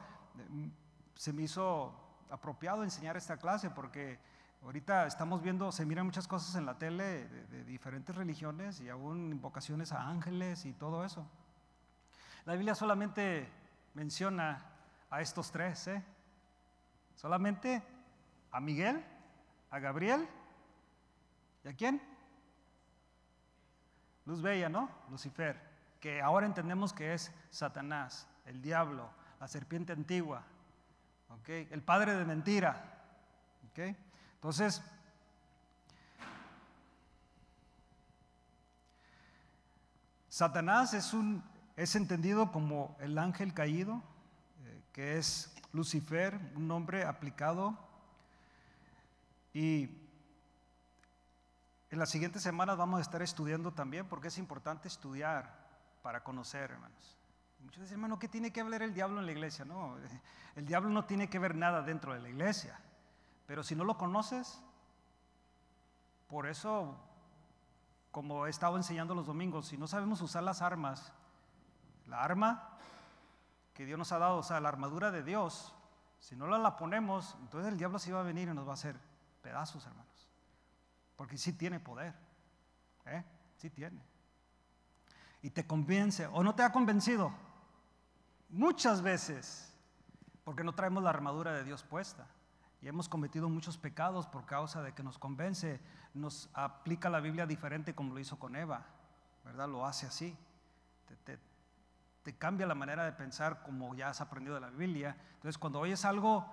se me hizo apropiado enseñar esta clase, porque ahorita estamos viendo, se miran muchas cosas en la tele de diferentes religiones y aún invocaciones a ángeles y todo eso. La Biblia solamente menciona a estos tres, ¿eh? Solamente a Miguel, a Gabriel, ¿y a quién? Luz bella, ¿no? Lucifer, que ahora entendemos que es Satanás, el diablo, la serpiente antigua, ¿okay? El padre de mentira, ¿okay? Entonces, Satanás es entendido como el ángel caído, que es Lucifer, un nombre aplicado. Y en las siguientes semanas vamos a estar estudiando también, porque es importante estudiar para conocer, hermanos. Muchos dicen, hermano, ¿qué tiene que ver el diablo en la iglesia? No, el diablo no tiene que ver nada dentro de la iglesia, pero si no lo conoces, por eso, como he estado enseñando los domingos, si no sabemos usar las armas, la arma que Dios nos ha dado, o sea, la armadura de Dios, si no la ponemos, entonces el diablo sí va a venir y nos va a hacer pedazos, hermanos. Porque sí tiene poder, sí tiene. Y te convence, o no te ha convencido, muchas veces, porque no traemos la armadura de Dios puesta. Y hemos cometido muchos pecados por causa de que nos convence, nos aplica la Biblia diferente como lo hizo con Eva, ¿verdad? Lo hace así. Te cambia la manera de pensar como ya has aprendido de la Biblia. Entonces cuando oyes algo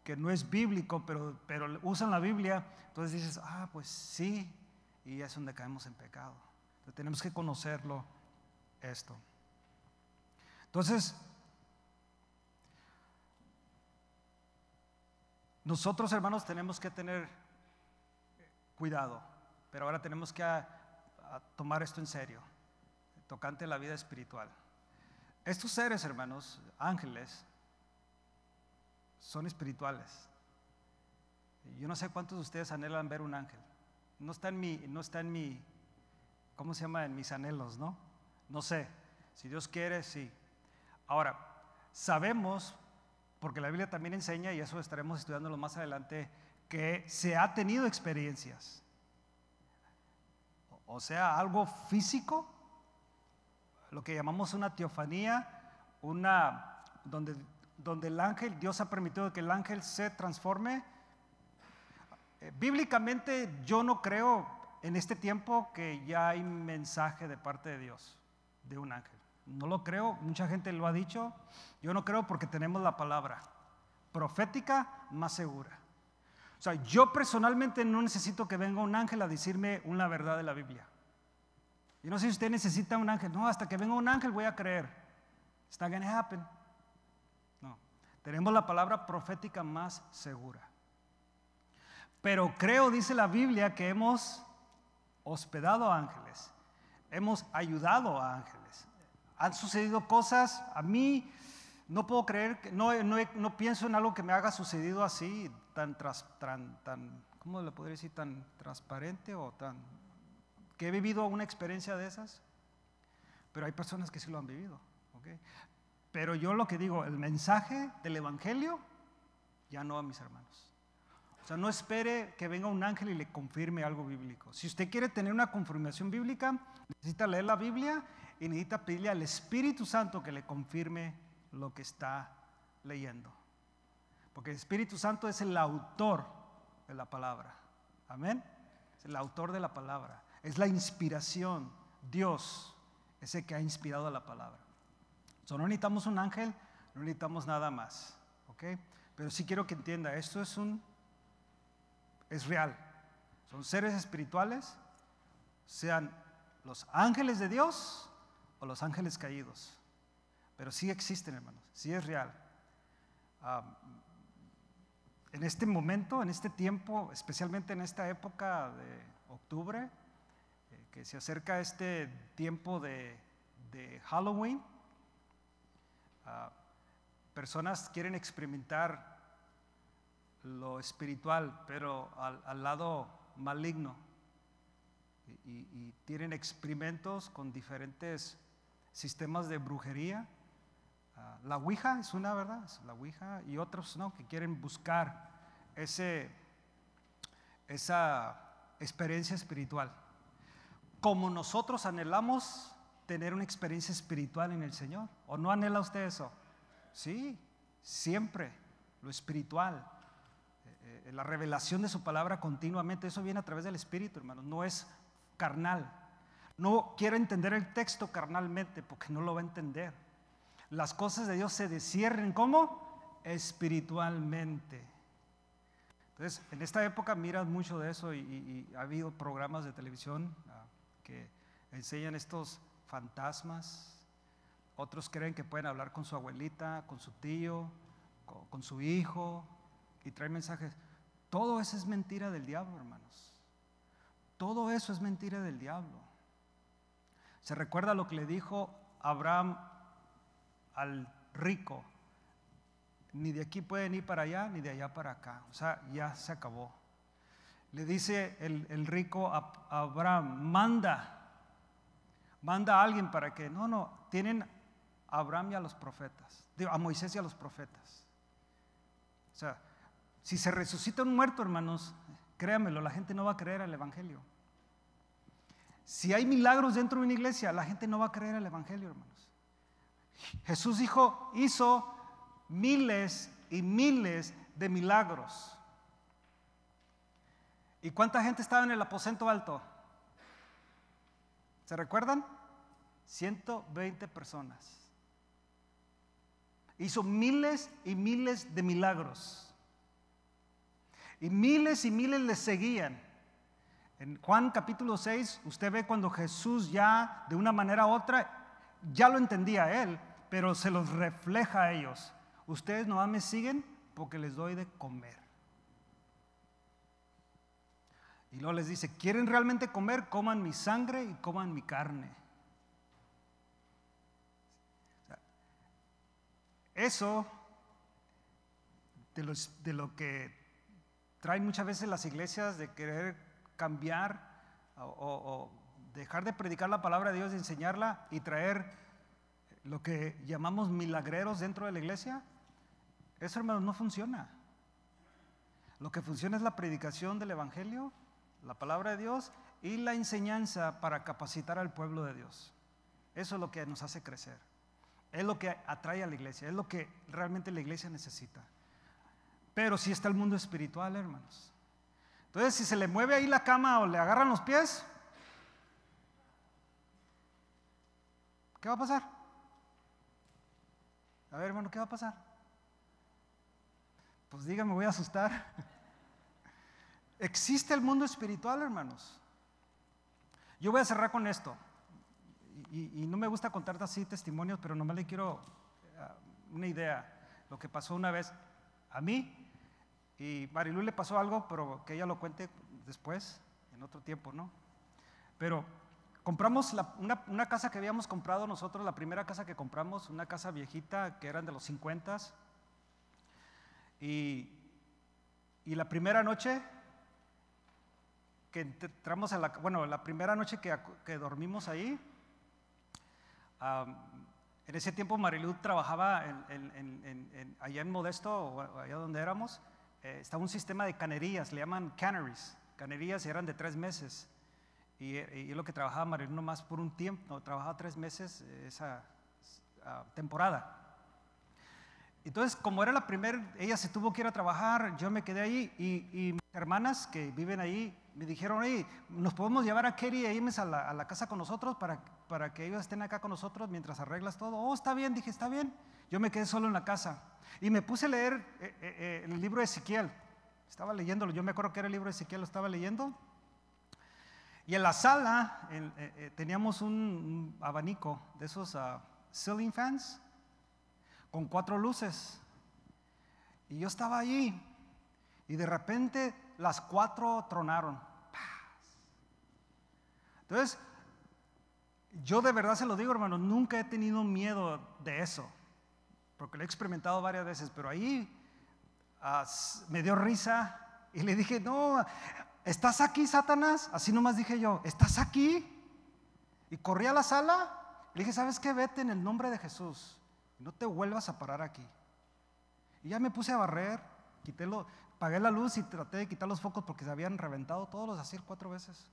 que no es bíblico, pero usan la Biblia, entonces dices, pues sí, y es donde caemos en pecado. Entonces tenemos que conocerlo esto. Entonces, nosotros, hermanos, tenemos que tener cuidado, pero ahora tenemos que a tomar esto en serio, tocante a la vida espiritual. Estos seres, hermanos, ángeles, son espirituales. Yo no sé cuántos de ustedes anhelan ver un ángel. No está en mi, ¿cómo se llama? En mis anhelos, ¿no? No sé. Si Dios quiere, sí. Ahora, sabemos, porque la Biblia también enseña, y eso estaremos estudiándolo más adelante, que se ha tenido experiencias. O sea, algo físico, lo que llamamos una teofanía, donde el ángel, Dios ha permitido que el ángel se transforme. Bíblicamente yo no creo en este tiempo que ya hay mensaje de parte de Dios, de un ángel. No lo creo, mucha gente lo ha dicho. Yo no creo porque tenemos la palabra profética más segura. O sea, yo personalmente no necesito que venga un ángel a decirme una verdad de la Biblia. Yo no sé si usted necesita un ángel. No, hasta que venga un ángel voy a creer. It's not gonna happen. No, tenemos la palabra profética más segura. Pero creo, dice la Biblia, que hemos hospedado a ángeles, hemos ayudado a ángeles. Han sucedido cosas, a mí no puedo creer, no pienso en algo que me haga sucedido así, tan ¿cómo le podría decir? Tan transparente o que he vivido una experiencia de esas. Pero hay personas que sí lo han vivido, ¿okay? Pero yo lo que digo, el mensaje del evangelio, ya no a mis hermanos. O sea, no espere que venga un ángel y le confirme algo bíblico. Si usted quiere tener una confirmación bíblica, necesita leer la Biblia y necesita pedirle al Espíritu Santo que le confirme lo que está leyendo. Porque el Espíritu Santo es el autor de la palabra. Amén. Es el autor de la palabra. Es la inspiración. Dios es el que ha inspirado la palabra. So, no necesitamos un ángel, no necesitamos nada más. ¿Okay? Pero sí quiero que entienda, esto es real. Son seres espirituales, sean los ángeles de Dios o los ángeles caídos. Pero sí existen, hermanos, sí es real. En este momento, en este tiempo, especialmente en esta época de octubre, que se acerca este tiempo de Halloween, personas quieren experimentar lo espiritual, pero al lado maligno. Y tienen experimentos con diferentes sistemas de brujería. La Ouija es una, ¿verdad? Es la Ouija, y otros no, que quieren buscar esa experiencia espiritual. Como nosotros anhelamos tener una experiencia espiritual en el Señor. ¿O no anhela usted eso? Sí, siempre, lo espiritual. La revelación de su palabra continuamente, eso viene a través del Espíritu, hermanos, no es carnal. No quiero entender el texto carnalmente porque no lo va a entender. Las cosas de Dios se disciernen ¿cómo? Espiritualmente. Entonces, en esta época miras mucho de eso y ha habido programas de televisión que enseñan estos fantasmas. Otros creen que pueden hablar con su abuelita, con su tío, con su hijo y traer mensajes. Todo eso es mentira del diablo, hermanos. Todo eso es mentira del diablo. ¿Se recuerda lo que le dijo Abraham al rico? Ni de aquí pueden ir para allá, ni de allá para acá. O sea, ya se acabó. Le dice el rico a Abraham, manda a alguien para que, no, tienen a Abraham y a los profetas, a Moisés y a los profetas. O sea, si se resucita un muerto, hermanos, créanmelo, la gente no va a creer al evangelio. Si hay milagros dentro de una iglesia, la gente no va a creer al evangelio, hermanos. Jesús hizo miles y miles de milagros. ¿Y cuánta gente estaba en el aposento alto? ¿Se recuerdan? 120 personas. Hizo miles y miles de milagros. Y miles le seguían. En Juan capítulo 6, usted ve cuando Jesús ya de una manera u otra, ya lo entendía él, pero se los refleja a ellos. Ustedes no me siguen porque les doy de comer. Y luego les dice, ¿quieren realmente comer? Coman mi sangre y coman mi carne. Eso de lo que traen muchas veces las iglesias de querer cambiar o dejar de predicar la palabra de Dios y enseñarla y traer lo que llamamos milagreros dentro de la iglesia, eso, hermanos, no funciona. Lo que funciona es la predicación del evangelio, la palabra de Dios y la enseñanza para capacitar al pueblo de Dios. Eso es lo que nos hace crecer. Es lo que atrae a la iglesia, es lo que realmente la iglesia necesita. Pero si está el mundo espiritual, hermanos. Entonces, si se le mueve ahí la cama o le agarran los pies, ¿qué va a pasar? A ver, hermano, ¿qué va a pasar? Pues dígame, voy a asustar. Existe el mundo espiritual, hermanos. Yo voy a cerrar con esto. Y no me gusta contarte así testimonios, pero nomás le quiero una idea. Lo que pasó una vez a mí, y Marilu le pasó algo, pero que ella lo cuente después, en otro tiempo, ¿no? Pero compramos una casa que habíamos comprado nosotros, la primera casa que compramos, una casa viejita que eran de los 50s. Y la primera noche que entramos la primera noche que dormimos ahí, en ese tiempo Marilu trabajaba allá en Modesto, o allá donde éramos, estaba un sistema de canerías, le llaman canneries. Canerías eran de 3 meses. Y es lo que trabajaba Marilu nomás por un tiempo, trabajaba 3 meses esa temporada. Entonces, como era la primera, ella se tuvo que ir a trabajar, yo me quedé ahí y mis hermanas que viven ahí me dijeron, oye, ¿nos podemos llevar a Kerry e irnos a la casa con nosotros para que ellos estén acá con nosotros mientras arreglas todo? Oh, está bien, dije, está bien. Yo me quedé solo en la casa y me puse a leer el libro de Ezequiel. Estaba leyéndolo, yo me acuerdo que era el libro de Ezequiel, lo estaba leyendo. Y en la sala teníamos un abanico de esos ceiling fans con 4 luces. Y yo estaba allí y de repente las 4 tronaron. Entonces, yo de verdad se lo digo, hermano, nunca he tenido miedo de eso, porque lo he experimentado varias veces, pero ahí me dio risa y le dije, no, ¿estás aquí, Satanás? Así nomás dije yo, ¿estás aquí? Y corrí a la sala, le dije, ¿sabes qué? Vete en el nombre de Jesús, no te vuelvas a parar aquí. Y ya me puse a barrer, apagué la luz y traté de quitar los focos porque se habían reventado todos los así 4 veces.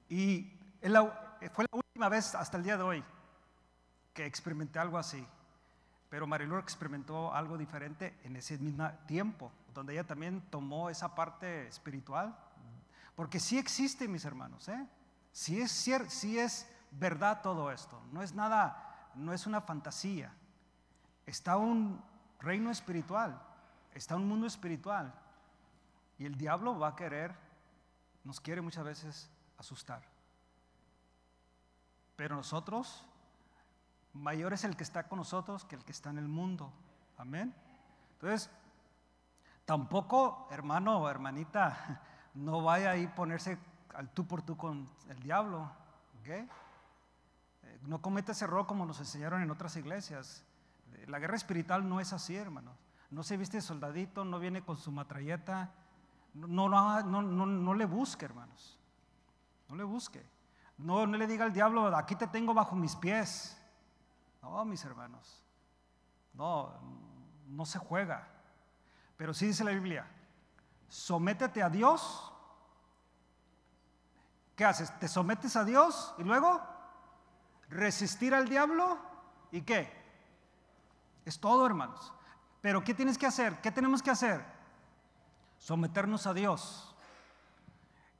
Y fue la última vez hasta el día de hoy que experimenté algo así. Pero Marilu experimentó algo diferente en ese mismo tiempo, donde ella también tomó esa parte espiritual. Porque sí existe, mis hermanos, sí es cierto, sí es verdad todo esto. No es nada, no es una fantasía. Está un reino espiritual, está un mundo espiritual. Y el diablo nos quiere muchas veces asustar. Pero nosotros, mayor es el que está con nosotros que el que está en el mundo. Amén. Entonces, tampoco, hermano o hermanita, no vaya ahí a ponerse al tú por tú con el diablo. ¿Okay? No cometa ese error como nos enseñaron en otras iglesias. La guerra espiritual no es así, hermanos. No se viste de soldadito, no viene con su matralleta. No le busque, hermanos. No le busque. No le diga al diablo, aquí te tengo bajo mis pies. No, mis hermanos. No se juega. Pero sí dice la Biblia, sométete a Dios. ¿Qué haces? Te sometes a Dios y luego resistir al diablo. ¿Y qué? Es todo, hermanos. Pero ¿qué tienes que hacer? ¿Qué tenemos que hacer? Someternos a Dios.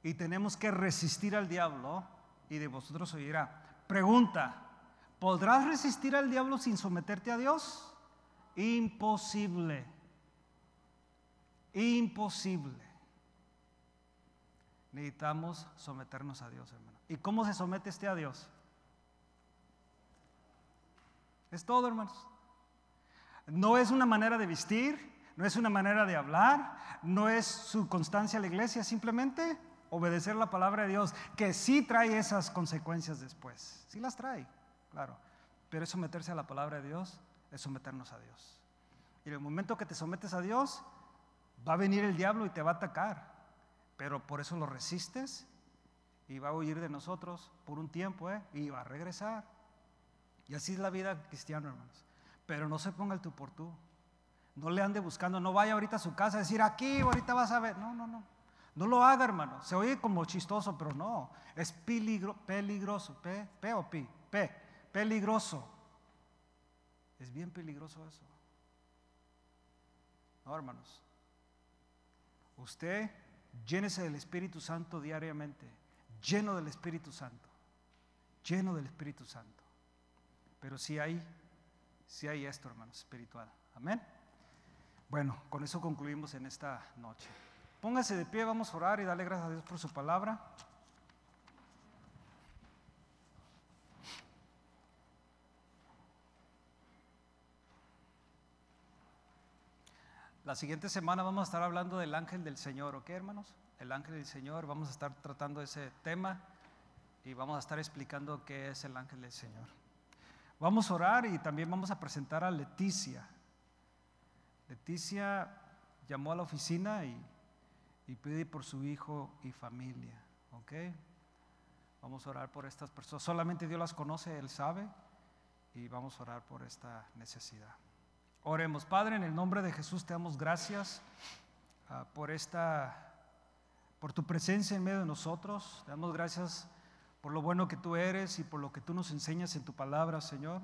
Y tenemos que resistir al diablo. Y de vosotros oirá. Pregunta: ¿podrás resistir al diablo sin someterte a Dios? Imposible. Imposible. Necesitamos someternos a Dios, hermano. ¿Y cómo se somete a Dios? Es todo, hermanos. No es una manera de vestir, no es una manera de hablar, no es su constancia a la iglesia, simplemente obedecer la palabra de Dios, que sí trae esas consecuencias después. Sí las trae, claro. Pero es someterse a la palabra de Dios, es someternos a Dios. Y en el momento que te sometes a Dios, va a venir el diablo y te va a atacar. Pero por eso lo resistes y va a huir de nosotros por un tiempo, y va a regresar. Y así es la vida cristiana, hermanos. Pero no se ponga el tú por tú. No le ande buscando, no vaya ahorita a su casa a decir, aquí ahorita vas a ver. No. No lo haga, hermano. Se oye como chistoso, pero no. Es peligroso. Peligroso. Es bien peligroso eso. No, hermanos. Usted llénese del Espíritu Santo diariamente. Lleno del Espíritu Santo. Lleno del Espíritu Santo. Pero sí hay esto, hermanos, espiritual. Amén. Bueno, con eso concluimos en esta noche. Póngase de pie, vamos a orar y darle gracias a Dios por su palabra. La siguiente semana vamos a estar hablando del ángel del Señor, ¿ok, hermanos? El ángel del Señor, vamos a estar tratando ese tema y vamos a estar explicando qué es el ángel del Señor. Vamos a orar y también vamos a presentar a Leticia. Leticia llamó a la oficina y pide por su hijo y familia, ¿ok? Vamos a orar por estas personas. Solamente Dios las conoce, Él sabe, y vamos a orar por esta necesidad. Oremos. Padre, en el nombre de Jesús te damos gracias por tu presencia en medio de nosotros. Te damos gracias por lo bueno que tú eres y por lo que tú nos enseñas en tu palabra, Señor.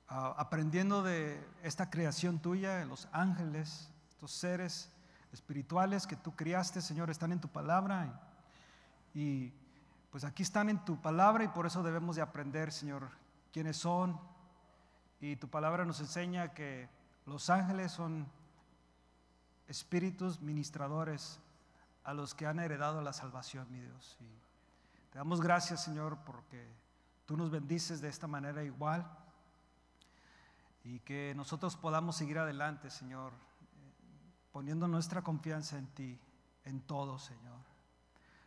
Aprendiendo de esta creación tuya, los ángeles, estos seres espirituales que tú criaste, Señor, están en tu palabra y pues aquí están en tu palabra y por eso debemos de aprender, Señor, quiénes son. Y tu palabra nos enseña que los ángeles son espíritus ministradores a los que han heredado la salvación, mi Dios. Y te damos gracias, Señor, porque tú nos bendices de esta manera igual y que nosotros podamos seguir adelante, Señor, poniendo nuestra confianza en ti, en todo, Señor.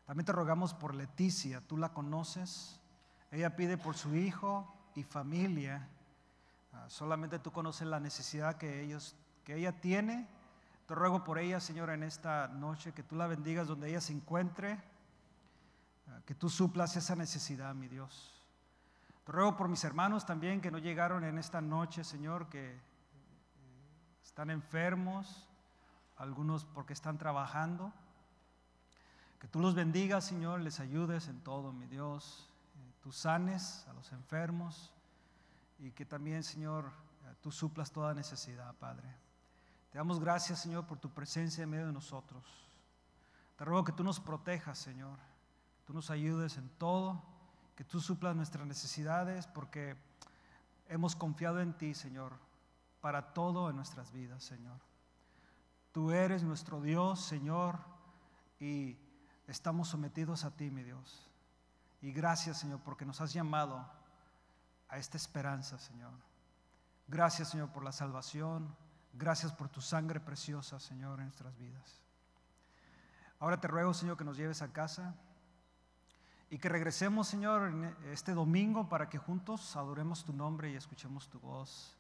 También te rogamos por Leticia, tú la conoces, ella pide por su hijo y familia. Solamente tú conoces la necesidad que ella tiene. Te ruego por ella, Señor, en esta noche, que tú la bendigas donde ella se encuentre, que tú suplas esa necesidad, mi Dios. Te ruego por mis hermanos también que no llegaron en esta noche, Señor, que están enfermos, algunos porque están trabajando. Que tú los bendigas, Señor, les ayudes en todo, mi Dios. Tú sanes a los enfermos y que también, Señor, tú suplas toda necesidad, Padre. Te damos gracias, Señor, por tu presencia en medio de nosotros. Te ruego que tú nos protejas, Señor, que tú nos ayudes en todo, que tú suplas nuestras necesidades, porque hemos confiado en ti, Señor, para todo en nuestras vidas, Señor. Tú eres nuestro Dios, Señor, y estamos sometidos a ti, mi Dios. Y gracias, Señor, porque nos has llamado a esta esperanza, Señor. Gracias, Señor, por la salvación. Gracias por tu sangre preciosa, Señor, en nuestras vidas. Ahora te ruego, Señor, que nos lleves a casa y que regresemos, Señor, este domingo para que juntos adoremos tu nombre y escuchemos tu voz.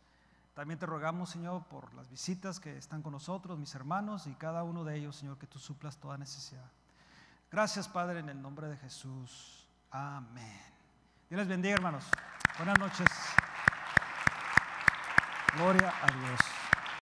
También te rogamos, Señor, por las visitas que están con nosotros, mis hermanos, y cada uno de ellos, Señor, que tú suplas toda necesidad. Gracias, Padre, en el nombre de Jesús. Amén. Dios les bendiga, hermanos. Buenas noches. Gloria a Dios.